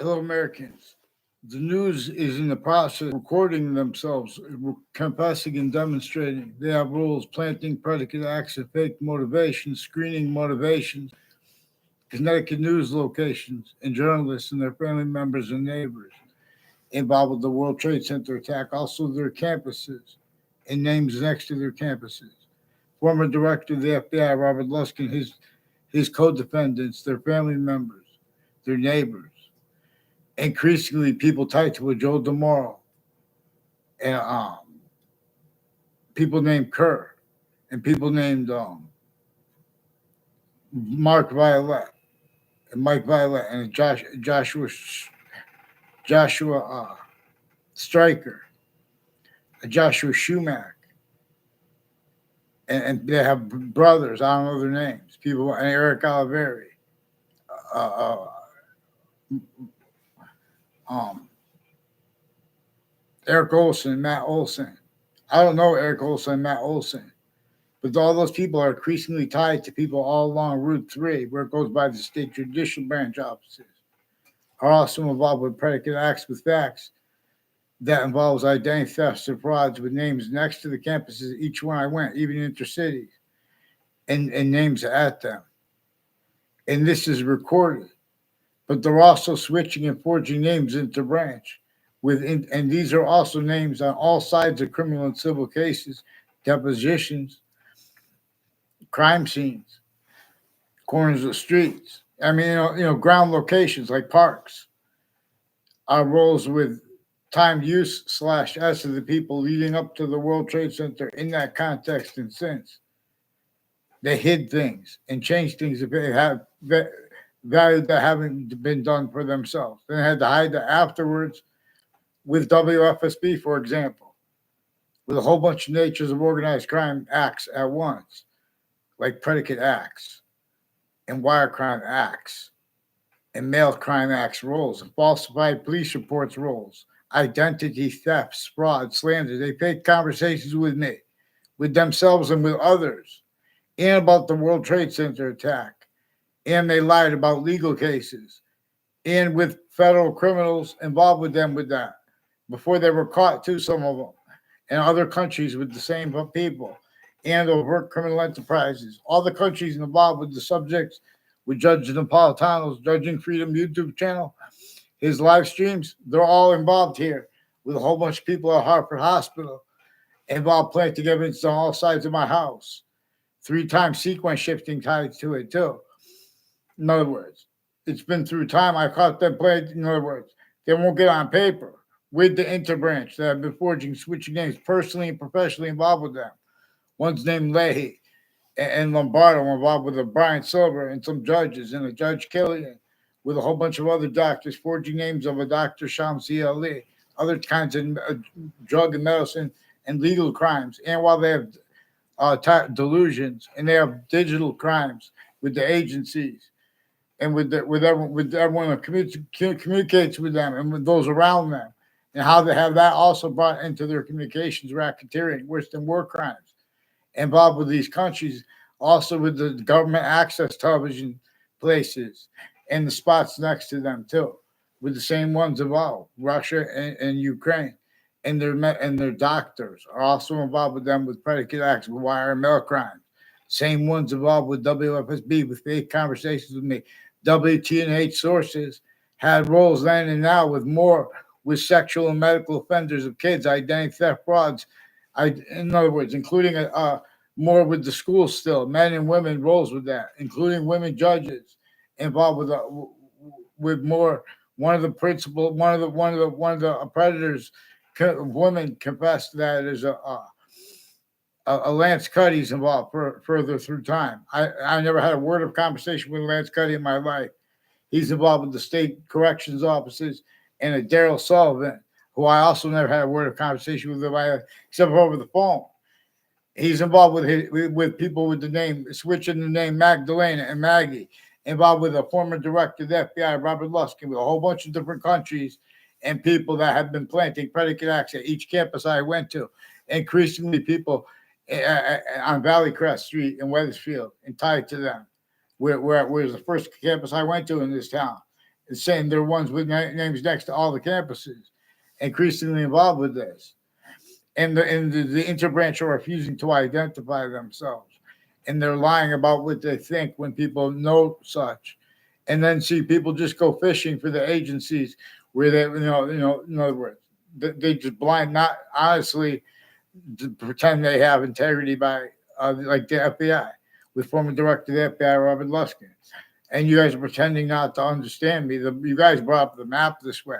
Hello, Americans. The news is in the process of recording themselves, confessing and demonstrating. They have rules, planting predicate acts of fake motivations, screening motivations, Connecticut news locations, and journalists and their family members and neighbors involved with the World Trade Center attack, also their campuses and names next to their campuses. Former director of the FBI, Robert Luskin, his co-defendants, their family members, their neighbors. Increasingly, people tied to a Joe DeMauro and people named Kerr and people named Mark Violet and Mike Violet and Joshua Stryker, Joshua Schumack, and they have brothers. I don't know their names. People and Eric Oliveri, uh, uh, um, Eric Olson, Matt Olson. I don't know Eric Olson, Matt Olson, but all those people are increasingly tied to people all along Route 3, where it goes by the state judicial branch offices, are also involved with predicate acts with facts that involves identity thefts and frauds with names next to the campuses, each one I went, even intercities, and names at them. And this is recorded. But they're also switching and forging names into branch. And these are also names on all sides of criminal and civil cases, depositions, crime scenes, corners of streets. I mean, ground locations like parks. Our roles with time use /S of the people leading up to the World Trade Center in that context and since. They hid things and changed things if they have value that haven't been done for themselves. Then they had to hide that afterwards with WFSB, for example, with a whole bunch of natures of organized crime acts at once, like predicate acts and wire crime acts and mail crime acts roles and falsified police reports roles, identity thefts, fraud, slander. They faked conversations with me, with themselves and with others, and about the World Trade Center attack. And they lied about legal cases and with federal criminals involved with them with that before they were caught too, some of them, and other countries with the same people and overt criminal enterprises. All the countries involved with the subjects with Judge Napolitano's Judging Freedom YouTube channel, his live streams, they're all involved here with a whole bunch of people at Hartford Hospital involved planting evidence on all sides of my house. 3 times sequence shifting tied to it too. In other words, it's been through time. I caught them playing. In other words, they won't get on paper with the interbranch that have been forging, switching names, personally and professionally involved with them. One's named Leahy and Lombardo involved with a Brian Silver and some judges and a Judge Killian with a whole bunch of other doctors forging names of a Dr. Shamsi Ali, other kinds of drug and medicine and legal crimes. And while they have delusions and they have digital crimes with the agencies and with everyone that communicates with them and with those around them, and how they have that also brought into their communications racketeering, worse than war crimes, involved with these countries, also with the government access television places and the spots next to them too, with the same ones involved, Russia and Ukraine, and their doctors are also involved with them with predicate acts, with wire and mail crimes. Same ones involved with WFSB with fake conversations with me. WTNH sources had roles then and now with sexual and medical offenders of kids, identity theft frauds. In other words, including more with the schools still, men and women roles with that, including women judges involved with more. One of the predators, women confessed that there's a Lance Cuddy's involved further through time. I never had a word of conversation with Lance Cuddy in my life. He's involved with the state corrections offices and a Daryl Sullivan, who I also never had a word of conversation with except for over the phone. He's involved with people with the name, switching the name Magdalena and Maggie, involved with a former director of the FBI, Robert Luskin, with a whole bunch of different countries and people that have been planting predicate acts at each campus I went to. Increasingly, people on Valley Crest Street in Wethersfield and tied to them, where's the first campus I went to in this town, It's saying they're ones with names next to all the campuses, increasingly involved with this. And the interbranch are refusing to identify themselves. And they're lying about what they think when people know such. And then see people just go fishing for the agencies where they, in other words, they just blind, not honestly to pretend they have integrity by, like the FBI, with former director of the FBI, Robert Luskin. And you guys are pretending not to understand me. You guys brought up the map this way.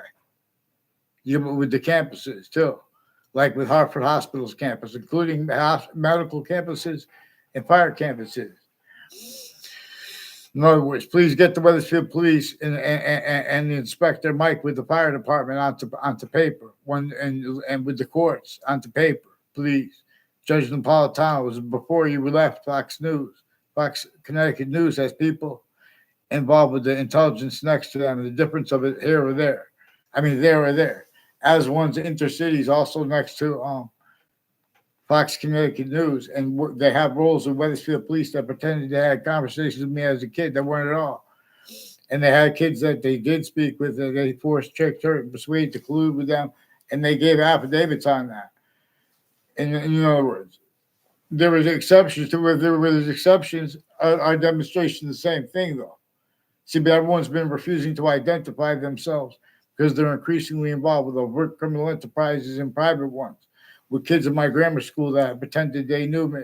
With the campuses too, like with Hartford Hospital's campus, including medical campuses and fire campuses. In other words, please get the Wethersfield Police and the Inspector Mike with the fire department onto paper, and with the courts onto paper, please. Judge Napolitano was before you left Fox Connecticut News has people involved with the intelligence next to them, and the difference of it here or there. I mean, there or there. As one's intercities also next to Fox Connecticut News, and they have roles in Wethersfield Police that pretended they had conversations with me as a kid that weren't at all. And they had kids that they did speak with, that they forced, tricked, hurt, persuaded to collude with them, and they gave affidavits on that. And in other words, there was exceptions to where there's exceptions. Our demonstration the same thing though. See, but everyone's been refusing to identify themselves because they're increasingly involved with overt criminal enterprises and private ones. With kids in my grammar school that pretended they knew me,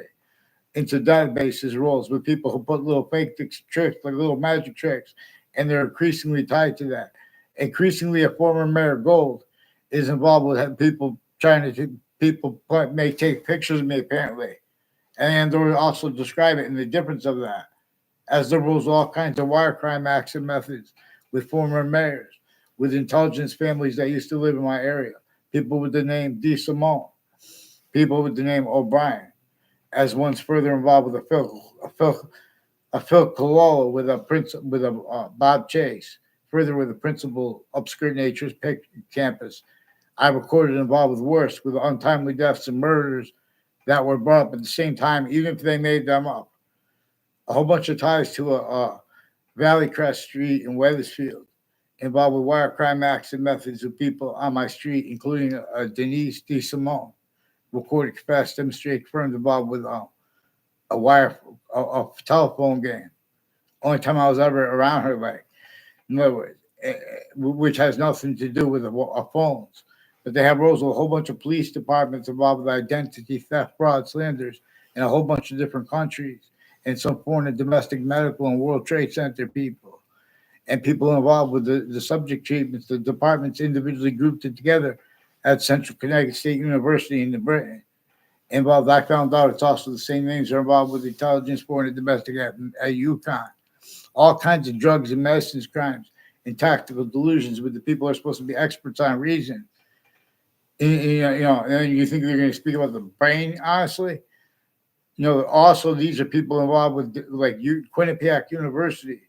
into databases roles with people who put little fake tricks, like little magic tricks, and they're increasingly tied to that. Increasingly, a former Mayor Gold is involved with people may take pictures of me apparently, and they'll also describe it in the difference of that, as there was all kinds of wire crime acts and methods with former mayors, with intelligence families that used to live in my area, people with the name DeSimone, people with the name O'Brien, as one's further involved with a Phil Cololo with a Bob Chase, further with a principal upskirt nature's campus. I recorded involved with worse, with untimely deaths and murders that were brought up at the same time, even if they made them up. A whole bunch of ties to a Valley Crest Street in Wethersfield, involved with wire crime acts and methods of people on my street, including Denise DeSimone. Recorded, confessed, demonstrated, confirmed involved with a telephone game. Only time I was ever around her, like, in other words, which has nothing to do with phones. But they have roles with a whole bunch of police departments involved with identity theft, fraud, slanders, in a whole bunch of different countries, and some foreign and domestic medical and World Trade Center people, and people involved with the subject treatments, the departments individually grouped it together at Central Connecticut State University in Britain. Involved, I found out it's also the same names are involved with intelligence, foreign and domestic at UConn. All kinds of drugs and medicines crimes and tactical delusions with the people who are supposed to be experts on reason. And you think they're going to speak about the brain, honestly? Also, these are people involved with, like, Quinnipiac University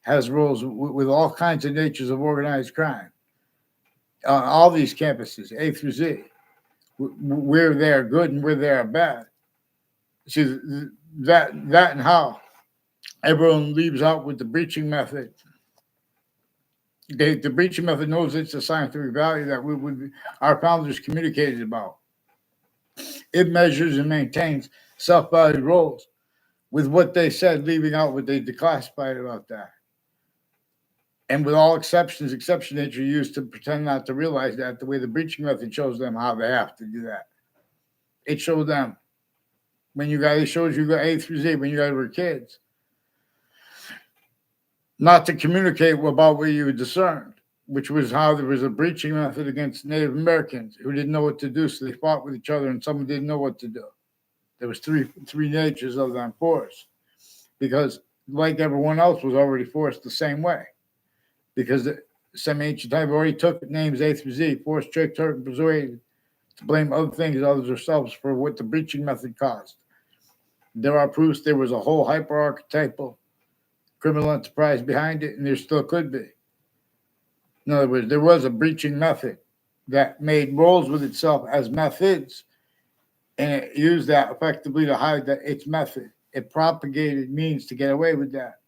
has roles with all kinds of natures of organized crime. All these campuses, A through Z, where they're good and where they're bad. See, that and how everyone leaves out with the breaching method. The breaching method knows it's a scientific value that our founders communicated about. It measures and maintains self-valued roles with what they said, leaving out what they declassified about that. And with all exceptions, exception nature used to pretend not to realize that, the way the breaching method shows them how they have to do that. It showed them it shows you A through Z when you guys were kids. Not to communicate about what you discerned, which was how there was a breaching method against Native Americans who didn't know what to do, so they fought with each other, and some didn't know what to do. There was three natures of them force, because like everyone else was already forced the same way. Because some ancient time already took names A through Z, forced, tricked, hurt, and persuaded to blame other things, others themselves, for what the breaching method caused. There are proofs there was a whole hyper-archetypal criminal enterprise behind it, and there still could be. In other words, there was a breaching method that made roles with itself as methods, and it used that effectively to hide its method. It propagated means to get away with that,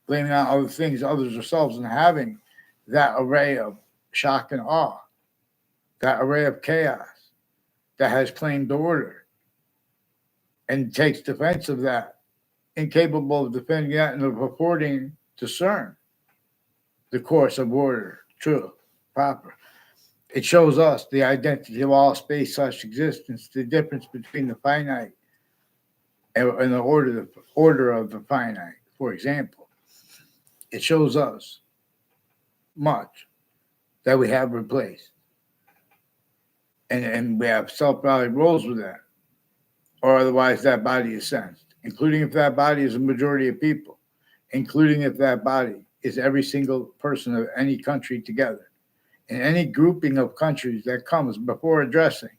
blaming on other things, others themselves, and having that array of shock and awe, that array of chaos that has claimed order and takes defense of that, incapable of defending that and of affording to discern the course of order, true, proper. It shows us the identity of all space such existence, the difference between the finite and the order of the finite. For example, it shows us much that we have replaced. And we have self-valid roles with that, or otherwise that body is sensed, including if that body is a majority of people, including if that body is every single person of any country together, and any grouping of countries that comes before addressing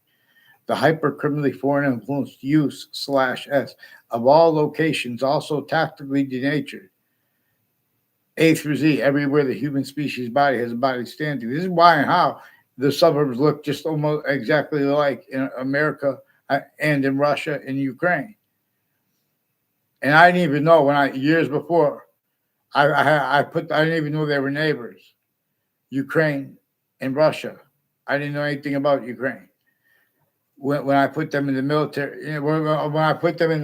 the hyper-criminally foreign influenced use /S of all locations, also tactically denatured, A through Z, everywhere the human species body has a body standing. This is why and how the suburbs look just almost exactly like in America and in Russia and Ukraine. And I didn't even know years before, I didn't even know they were neighbors, Ukraine and Russia. I didn't know anything about Ukraine. When I put them in the military, when I put them in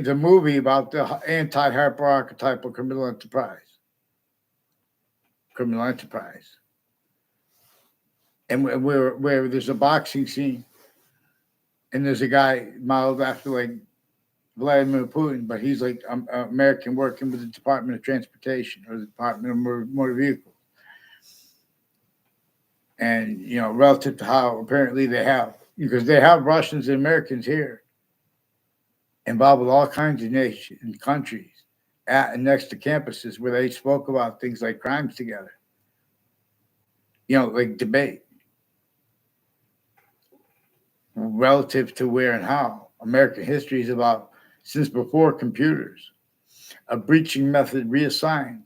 the movie about the anti-hyper-archetypal criminal enterprise. And where there's a boxing scene, and there's a guy modeled after like Vladimir Putin, but he's like American working with the Department of Transportation or the Department of Motor Vehicles. And, relative to how apparently because they have Russians and Americans here involved with all kinds of nations and countries and next to campuses where they spoke about things like crimes together, like debate relative to where and how. American history is about since before computers, a breaching method reassigned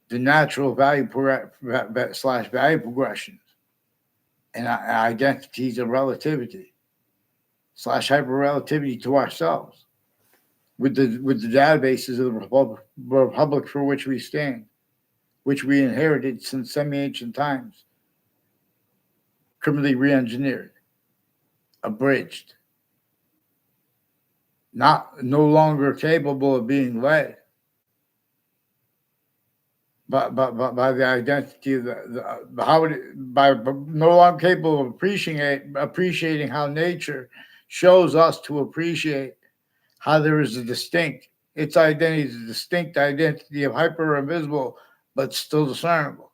the natural value /value progressions and identities of relativity /hyper-relativity to ourselves with the databases of the republic for which we stand, which we inherited since semi-ancient times, criminally re-engineered, abridged, no longer capable of being led, but by the identity of by no longer capable of appreciating how nature shows us to appreciate how there is its identity is a distinct identity of hyper invisible but still discernible,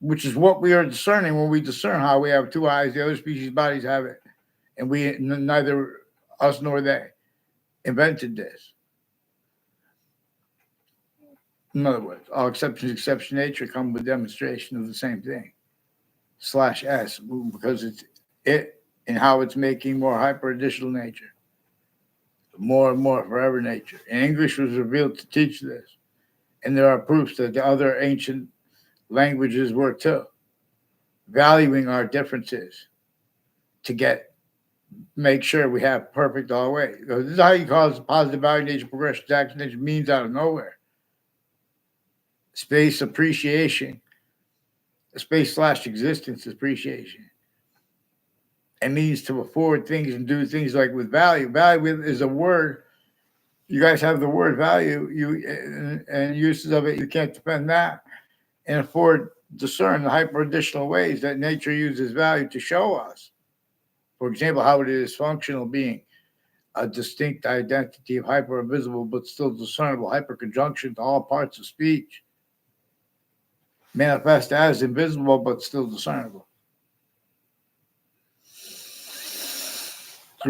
which is what we are discerning when we discern how we have two eyes, the other species bodies have it, and neither us nor they invented this. In other words, all exceptions exception nature come with demonstration of the same thing /S, because it's it and how it's making more hyper additional nature, more and more forever nature. And English was revealed to teach this, and there are proofs that the other ancient languages were too, valuing our differences to make sure we have perfect all the way. This is how you cause positive value nature progression to action nature means out of nowhere. Space appreciation, space /existence appreciation. It means to afford things and do things like with value. Value is a word. You guys have the word value, and uses of it. You can't defend that and discern the hyper additional ways that nature uses value to show us. For example, how it is functional being a distinct identity of hyper invisible but still discernible hyperconjunction to all parts of speech. Manifest as invisible but still discernible.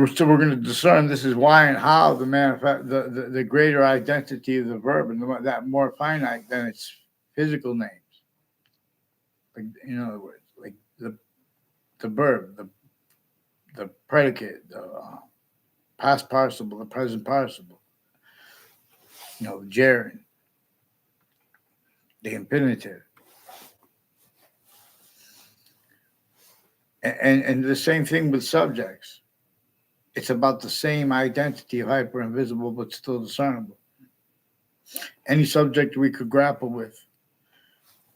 So we're going to discern this is why and how the greater identity of the verb and that more finite than its physical names. Like, in other words, like the verb, the predicate, the past participle, the present participle, the gerund, the infinitive. And the same thing with subjects. It's about the same identity of hyper invisible but still discernible. any subject we could grapple with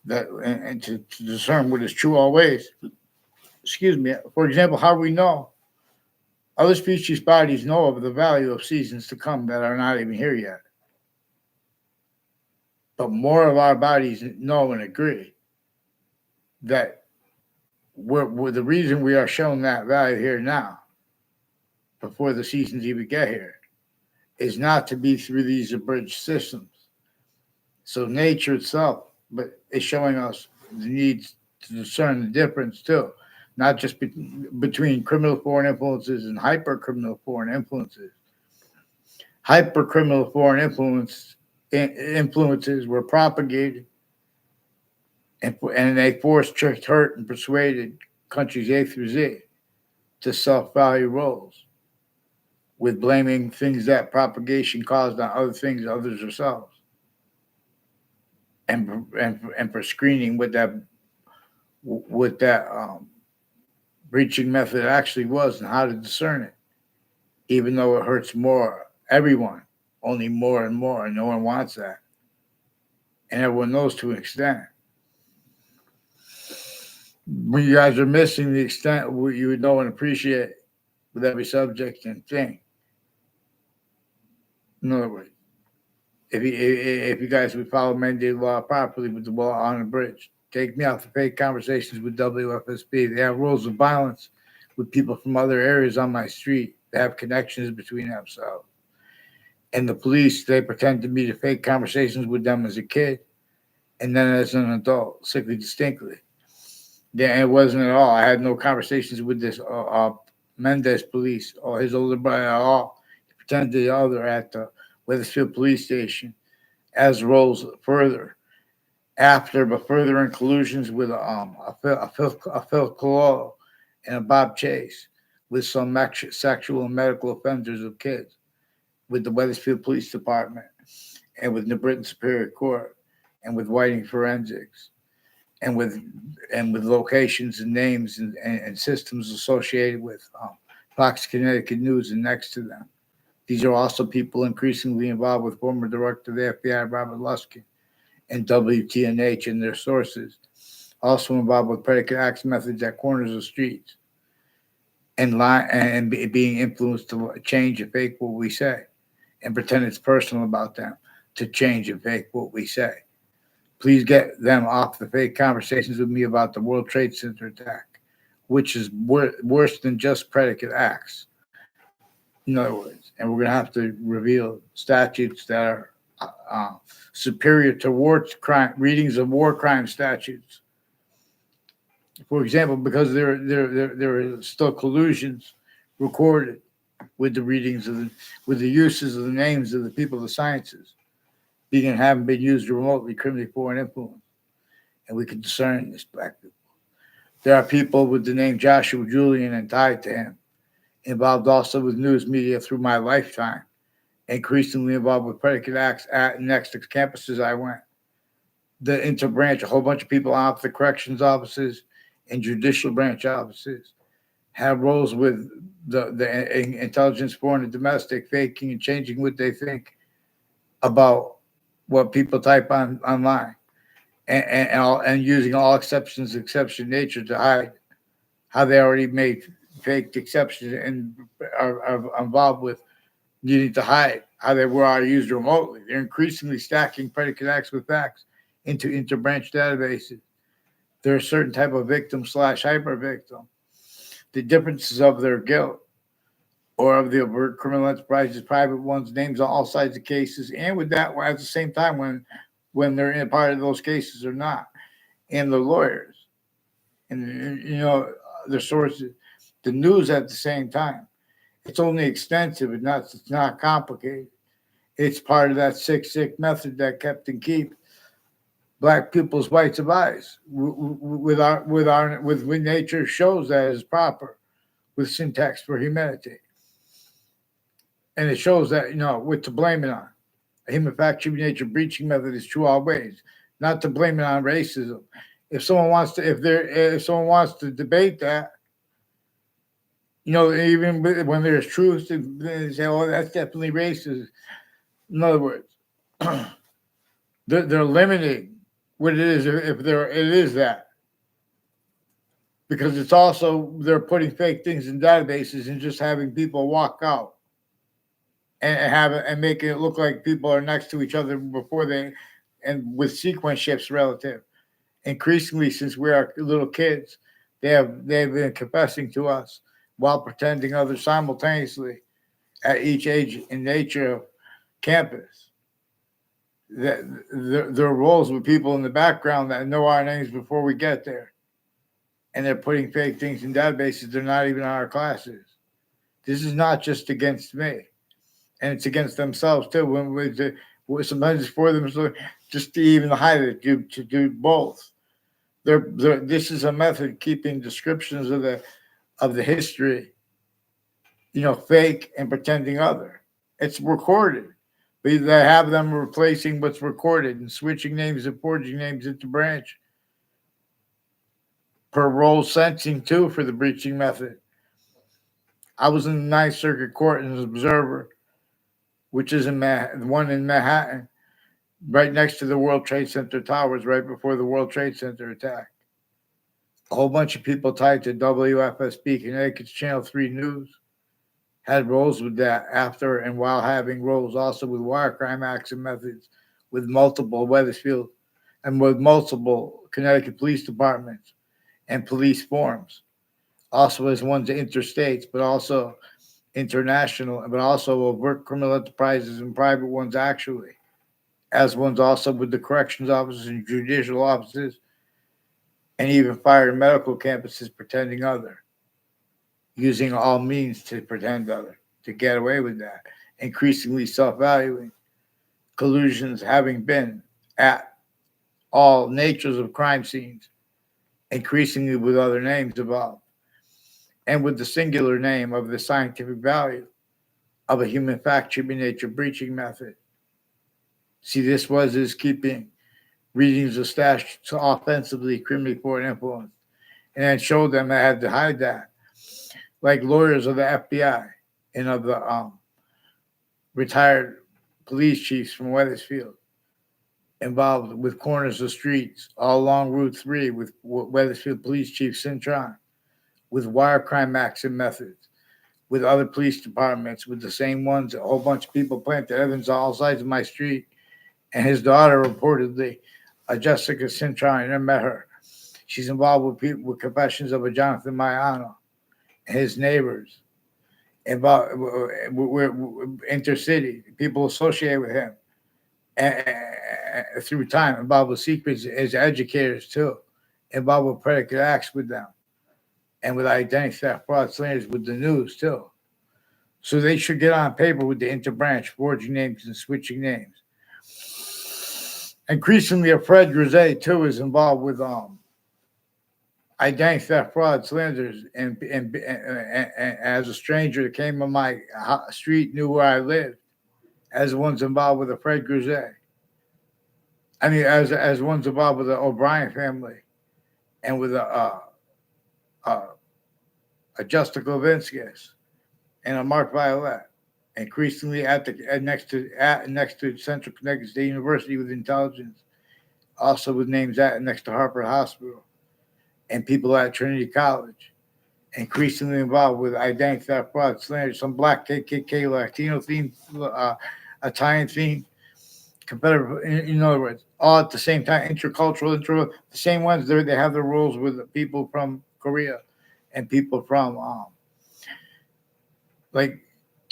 that and to discern what is true always. Excuse me. For example, how we know other species bodies know of the value of seasons to come that are not even here yet. But more of our bodies know and agree that we're the reason we are shown that value here now, before the seasons even get here, is not to be through these abridged systems. So nature itself, but is showing us the need to discern the difference too, not just between criminal foreign influences and hyper criminal foreign influences. Hyper criminal foreign influences were propagated and they forced, tricked, hurt, and persuaded countries A through Z to self-value roles, with blaming things that propagation caused on other things, others themselves, and for screening what that breaching method actually was and how to discern it, even though it hurts more everyone, only more and more, and no one wants that, and everyone knows to an extent. When you guys are missing the extent what you would know and appreciate with every subject and thing. In other words, if you guys would follow mandated law properly with the law on the bridge, take me out for fake conversations with WFSB. They have rules of violence with people from other areas on my street. They have connections between themselves. And the police, they pretend to be the fake conversations with them as a kid and then as an adult, sickly distinctly. Yeah, it wasn't at all. I had no conversations with this Mendez police or his older brother at all. He pretended the other at the Weathersfield police station as roles further after, but further in collusions with a Phil Collo and a Bob Chase with some sexual and medical offenders of kids with the Weathersfield Police Department and with New Britain Superior Court and with Whiting Forensics and with locations and names and systems associated with Fox Connecticut News and next to them. These are also people increasingly involved with former director of the FBI, Robert Luskin, and WTNH and their sources, also involved with predicate acts methods at corners of streets and being influenced to change and fake what we say and pretend it's personal about them to change and fake what we say. Please get them off the fake conversations with me about the World Trade Center attack, which is worse than just predicate acts. In other words, and we're going to have to reveal statutes that are superior to war crime readings of war crime statutes. For example, because there are still collusions recorded with the readings with the uses of the names of the people of the sciences being and having been used remotely, criminally foreign influence, and we can discern this black people. There are people with the name Joshua Julian and tied to him, involved also with news media through my lifetime, increasingly involved with predicate acts at next to campuses I went. The interbranch, a whole bunch of people out of the corrections offices and judicial branch offices have roles with the intelligence, foreign and domestic, faking and changing what they think about what people type online and using all exception nature to hide how they already made fake exceptions and are involved with needing to hide how they were used remotely. They're increasingly stacking predicate acts with facts into interbranch databases. They're a certain type of victim / hyper victim. The differences of their guilt or of the overt criminal enterprises, private ones, names on all sides of cases, and with that at the same time when they're in a part of those cases or not, and the lawyers, and the sources, the news at the same time. It's only extensive, it's not complicated. It's part of that sick method that kept and keep black people's rights of eyes with nature shows that is proper with syntax for humanity. And it shows that, what to blame it on. A human fact, human nature breaching method is true always, not to blame it on racism. If someone wants to debate that, even when there's truth, they say, "Oh, that's definitely racist." In other words, They're limiting what it is if there it is that, because it's also they're putting fake things in databases and just having people walk out and have it and making it look like people are next to each other before they, and with sequence shifts relative. Increasingly, since we are little kids, they've been confessing to us while pretending others simultaneously at each age and nature of campus. That their roles with people in the background that know our names before we get there, and they're putting fake things in databases. They're not even in our classes. This is not just against me, and it's against themselves too. Sometimes it's for them, so just to even hide it, to do both. This is a method keeping descriptions of the history, fake and pretending other. It's recorded. But they have them replacing what's recorded and switching names and forging names into branch per role sensing too for the breaching method. I was in the Ninth Circuit Court as an observer, which is one in Manhattan, right next to the World Trade Center towers, right before the World Trade Center attack. A whole bunch of people tied to WFSB, Connecticut's Channel 3 News, had roles with that after and while having roles also with wire crime acts and methods with multiple Wethersfield and with multiple Connecticut police departments and police forms. Also as ones interstates, but also international, but also overt criminal enterprises and private ones actually, as ones also with the corrections officers and judicial offices, and even fire and medical campuses pretending other, using all means to pretend other, to get away with that, increasingly self-valuing, collusions having been at all natures of crime scenes, increasingly with other names involved, and with the singular name of the scientific value of a human fact should be nature breaching method. See, this was his keeping readings of stash to offensively criminally for influence, and then showed them they had to hide that, like lawyers of the FBI and of the retired police chiefs from Wethersfield, involved with corners of streets all along Route 3 with Wethersfield Police Chief Cintron, with wire crime acts and methods, with other police departments, with the same ones. A whole bunch of people planted evidence on all sides of my street. And his daughter reportedly, Jessica Cintron, I never met her. She's involved with people with confessions of a Jonathan Maiano and his neighbors. Involved intercity, people associated with him through time, involved with secrets as educators too, involved with predicate acts with them, and with identity theft, fraud, slanders with the news too. So they should get on paper with the interbranch, forging names and switching names. Increasingly, Fred Grisey too is involved with identity theft, fraud, slanders, and as a stranger that came on my street, knew where I lived, as one's involved with the Fred Grisey. I mean, as one's involved with the O'Brien family, and with a Justa Glavinskis and a Mark Violet. Increasingly next to Central Connecticut State University with intelligence, also with names next to Harvard Hospital, and people at Trinity College, increasingly involved with identity theft, fraud, slander, some black KKK, Latino theme, Italian theme, Confederate, in other words, all at the same time, intercultural, the same ones. They have the rules with people from Korea and people from,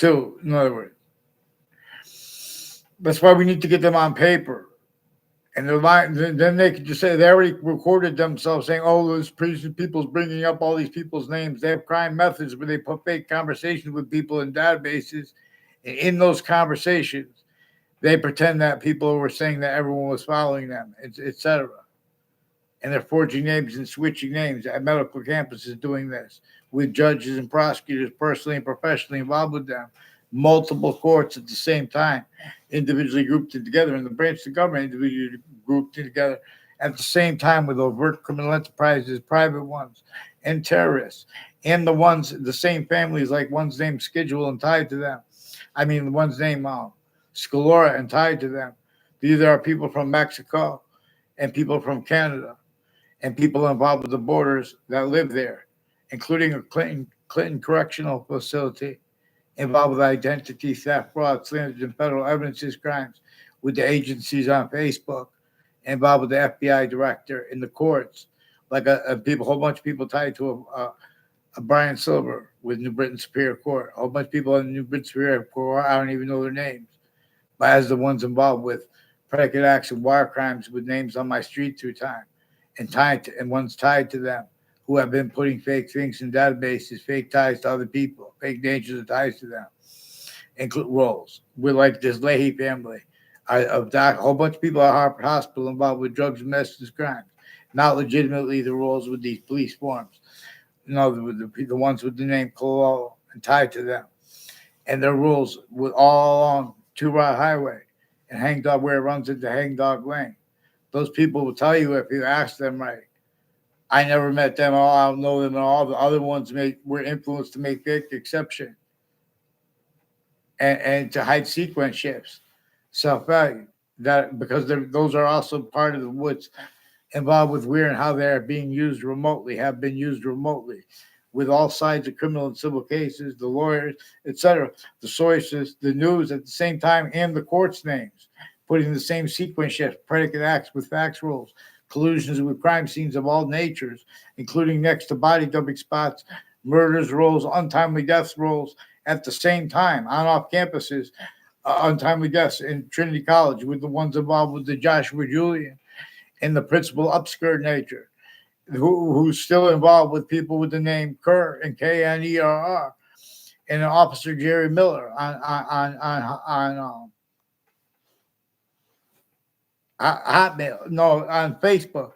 in other words. That's why we need to get them on paper. And then they could just say they already recorded themselves saying, "Oh, those people's bringing up all these people's names. They have crime methods where they put fake conversations with people in databases. And in those conversations, they pretend that people were saying that everyone was following them, etc. And they're forging names and switching names at medical campuses doing this with judges and prosecutors personally and professionally involved with them. Multiple courts at the same time, individually grouped together, and the branch of government individually grouped together at the same time with overt criminal enterprises, private ones, and terrorists, and the same families, like one's name Schedule and tied to them. I mean, the one's name Scalora and tied to them. These are people from Mexico and people from Canada and people involved with the borders that live there, including a Clinton Correctional Facility involved with identity theft, fraud, slanders, and federal evidences crimes with the agencies on Facebook, involved with the FBI director in the courts, like a whole bunch of people tied to a Brian Silver with New Britain Superior Court, a whole bunch of people in the New Britain Superior Court, I don't even know their names, but as the ones involved with predicate acts and wire crimes with names on my street through time, and one's tied to them, who have been putting fake things in databases, fake ties to other people, fake natures of ties to them, include roles. We're like this Leahy family, a whole bunch of people at Harvard Hospital involved with drugs and domestic crimes, not legitimately the roles with these police forms. No, the ones with the name Collusion and tied to them, and their rules with all along Two Rod Highway and Hang Dog where it runs into Hang Dog Lane. Those people will tell you if you ask them right. I never met them all. I don't know them at all. The other ones were influenced to make fake exception and to hide sequence shifts, self-value. That because those are also part of the woods involved with where and how they are being used remotely, have been used remotely, with all sides of criminal and civil cases, the lawyers, etc., the sources, the news at the same time, and the court's names, putting the same sequence shifts, predicate acts with facts rules, collusions with crime scenes of all natures, including next to body dumping spots, murders rolls, untimely deaths rolls at the same time on off campuses, untimely deaths in Trinity College with the ones involved with the Joshua Julian and the principal upskirt nature, who's still involved with people with the name Kerr and Knerr, and Officer Jerry Miller on Hotmail, no, on Facebook.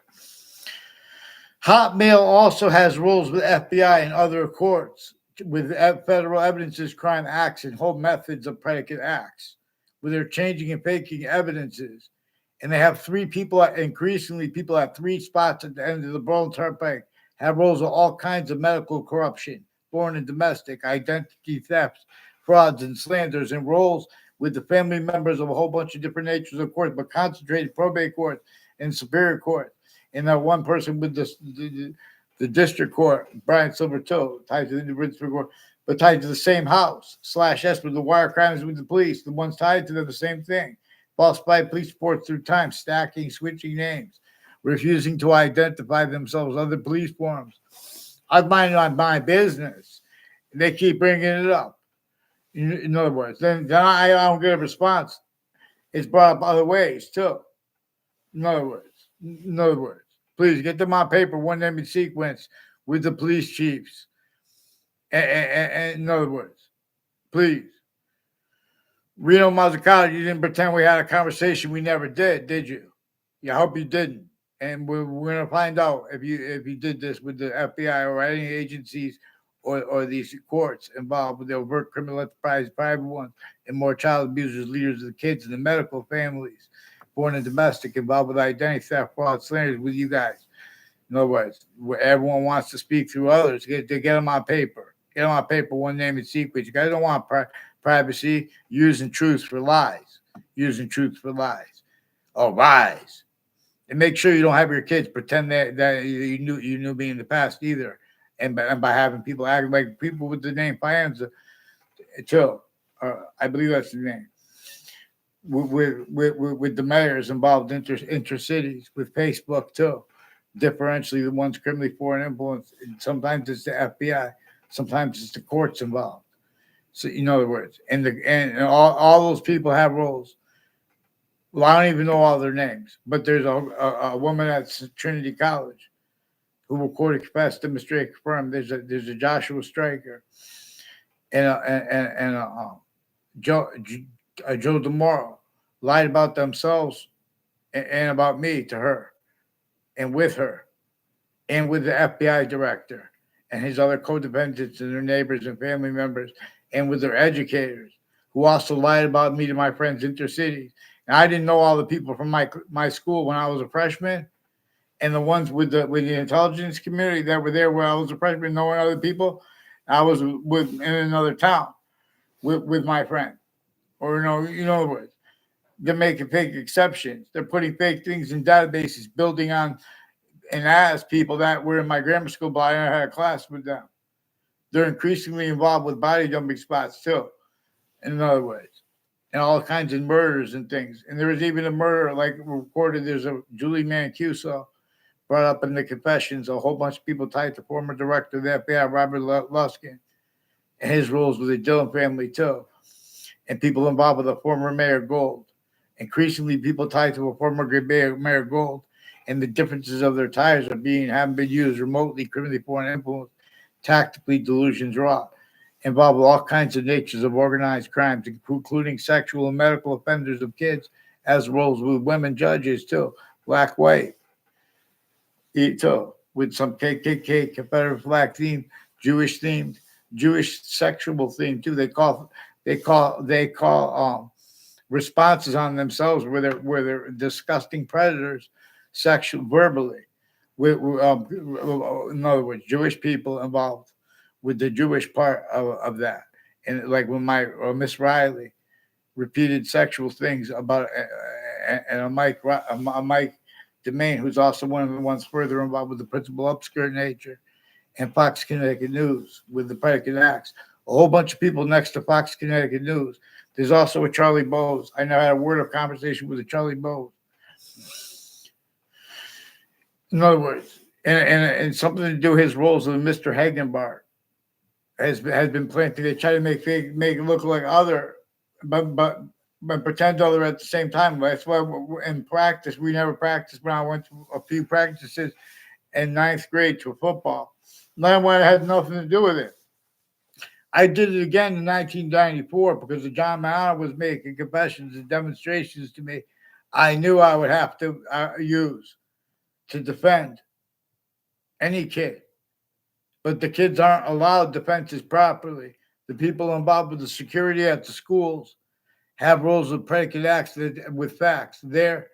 Hotmail also has rules with FBI and other courts with federal evidences, crime acts, and whole methods of predicate acts, where they're changing and faking evidences. And they have increasingly people at 3 spots at the end of the Burlington Turnpike have roles of all kinds of medical corruption, foreign and domestic, identity thefts, frauds, and slanders, and roles with the family members of a whole bunch of different natures of courts, but concentrated probate court and superior court. And that one person with the district court, Brian Silver too, tied to the New Britain Superior Court, but tied to the same house, /S with the wire crimes with the police, the ones tied to them, the same thing. Falsified police reports through time, stacking, switching names, refusing to identify themselves, other police forms. I mind my business. They keep bringing it up. In other words, then I don't get a response. It's brought up other ways too. In other words, please get them on paper, one name in sequence with the police chiefs. And in other words, please. Reno Mazzucato, you didn't pretend we had a conversation. We never did you? I hope you didn't. And we're going to find out if you did this with the FBI or any agencies or these courts involved with the overt criminal enterprise, private ones, and more child abusers, leaders of the kids, and the medical families, foreign and domestic, involved with identity theft, fraud, slanders with you guys. In other words, where everyone wants to speak through others, get them on paper. Get them on paper, one name and sequence. You guys don't want privacy, using truth for lies. Oh, lies. And make sure you don't have your kids pretend that you knew me in the past either. And by having people act like people with the name Fianza, too. I believe that's the name. With the mayors involved intercities, with Facebook too. Differentially, the ones criminally foreign influence. Sometimes it's the FBI, sometimes it's the courts involved. So, in other words, and all those people have roles. Well, I don't even know all their names, but there's a woman at Trinity College who will quote, confess, demonstrate, confirm. There's a Joshua Stryker and Joe DeMoro lied about themselves and about me to her and with her and with the FBI director and his other co-defendants and their neighbors and family members and with their educators who also lied about me to my friends intercities. And I didn't know all the people from my school when I was a freshman, and the ones with the intelligence community that were there when I was a freshman, knowing other people. I was in another town with my friend, or in other words, They're making fake exceptions. They're putting fake things in databases, building on and as people that were in my grammar school, but I never had a class with them. They're increasingly involved with body dumping spots too, in other words, and all kinds of murders and things. And there was even a murder like reported. There's a Julie Mancuso brought up in the confessions. A whole bunch of people tied to former director of the FBI, Robert Luskin, and his roles with the Dillon family too, and people involved with the former Mayor Gold. Increasingly, people tied to a former Mayor Gold, and the differences of their ties are haven't been used remotely, criminally foreign influence, tactically delusions wrought, involve all kinds of natures of organized crimes, including sexual and medical offenders of kids, as well as with women judges too, black, white, too, with some KKK, Confederate flag theme, Jewish themed, Jewish sexual theme too. They call responses on themselves where they're disgusting predators, sexual verbally. In other words, Jewish people involved with the Jewish part of that, and like when my Miss Riley repeated sexual things about and a Mike Demain, who's also one of the ones further involved with the principal upskirt nature, and Fox Connecticut News with the predicate acts. A whole bunch of people next to Fox Connecticut News. There's also a Charlie Bowes. I never had a word of conversation with a Charlie Bowes. In other words, and something to do with his roles with Mr. Hagenbart has been planted. They try to make it look like other, but pretend other at the same time. That's why in practice we never practiced. When I went to a few practices in ninth grade to football, none of it had nothing to do with it. I did it again in 1994 because John Mahana was making confessions and demonstrations to me. I knew I would have to use to defend any kid. But the kids aren't allowed defenses properly. The people involved with the security at the schools have roles of predicate acts with facts. They're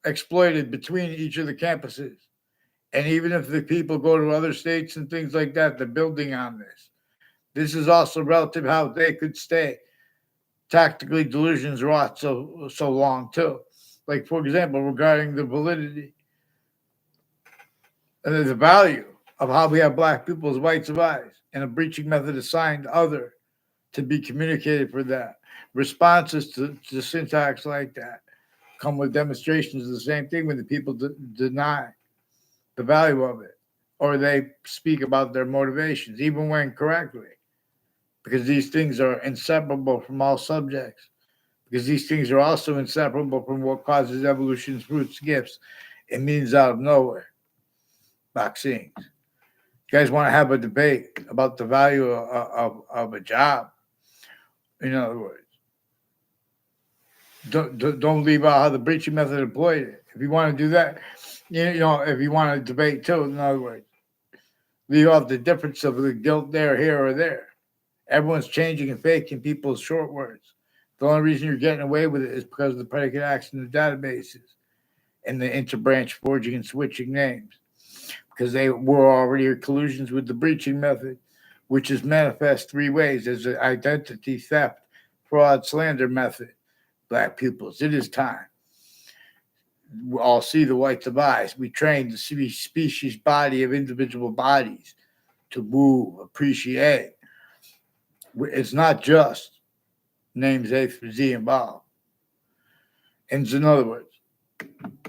exploited between each of the campuses. And even if the people go to other states and things like that, they're building on this. This is also relative how they could stay tactically delusions wrought so long too. Like for example, regarding the validity and the value of how we have black people's rights of eyes and a breaching method assigned other to be communicated for that. Responses to syntax like that come with demonstrations of the same thing when the people deny the value of it or they speak about their motivations, even when correctly. Because these things are inseparable from all subjects. Because these things are also inseparable from what causes evolution's roots, gifts, and means out of nowhere. Vaccines. You guys want to have a debate about the value of a job? In other words, don't leave out how the breaching method employed it. If you want to do that, if you want to debate too, in other words, leave out the difference of the guilt there, here, or there. Everyone's changing and faking people's short words. The only reason you're getting away with it is because of the predicate acts in the databases and the interbranch forging and switching names. Because they were already collusions with the breaching method, which is manifest three ways as an identity theft, fraud, slander method. Black pupils, it is time. We all see the whites of eyes. We train the species body of individual bodies to move, appreciate. It's not just names A through Z involved. And in other words,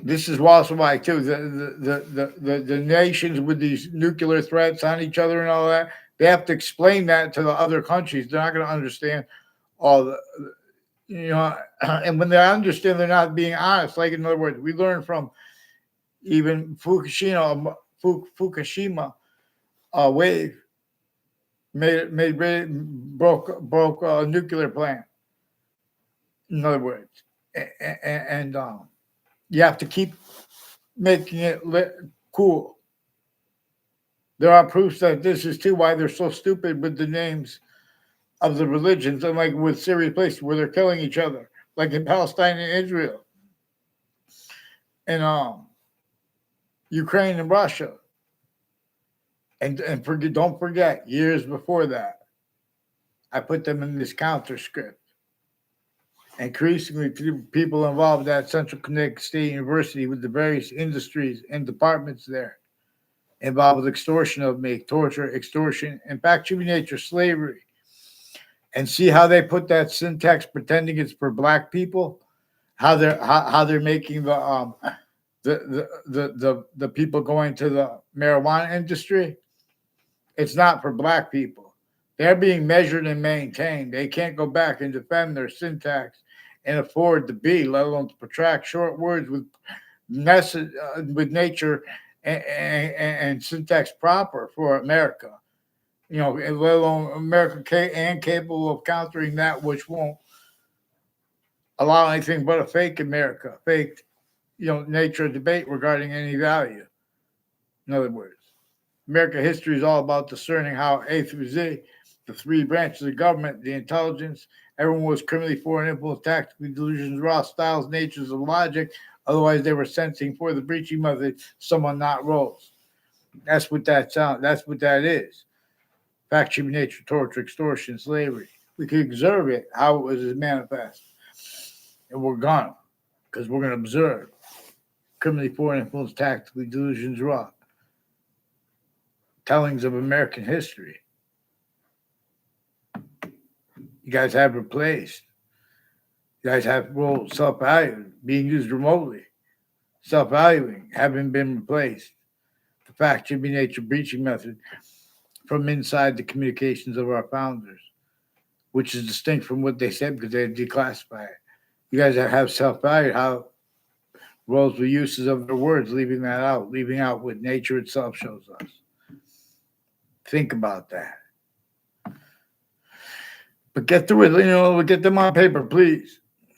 this is also why too the nations with these nuclear threats on each other and all that, they have to explain that to the other countries. They're not going to understand all the and when they understand, they're not being honest. Like in other words, we learned from even Fukushima wave broke a nuclear plant. In other words, and you have to keep making it cool. There are proofs that this is too why they're so stupid with the names of the religions, and like with serious places where they're killing each other, like in Palestine and Israel, and Ukraine and Russia, and don't forget, years before that, I put them in this counter script. Increasingly, people involved at Central Connecticut State University with the various industries and departments there involved with extortion of me, torture, extortion, and back to nature, slavery. And see how they put that syntax pretending it's for black people, how they're making the people going to the marijuana industry. It's not for black people. They're being measured and maintained. They can't go back and defend their syntax and afford to be, let alone to protract short words with with nature and syntax proper for America. You know, let alone America and capable of countering that which won't allow anything but a fake America, fake, nature of debate regarding any value. In other words, American history is all about discerning how A through Z, the three branches of government, the intelligence, everyone was criminally foreign influence, tactically delusions, raw styles, natures of logic. Otherwise, they were sensing for the breaching method, someone not roles. That's what that sounds. That's what that is. Fact, human nature, torture, extortion, slavery. We can observe it, how it was manifest. And we're gonna, because we're gonna observe. Criminally foreign influence, tactically delusions, raw. Tellings of American history. You guys have replaced. You guys have roles self-valued, being used remotely. Self-valuing, having been replaced. The fact, human nature, breaching method from inside the communications of our founders, which is distinct from what they said because they declassify it. You guys have self-valued how roles were uses of their words, leaving out what nature itself shows us. Think about that. But get through it, get them on paper, please.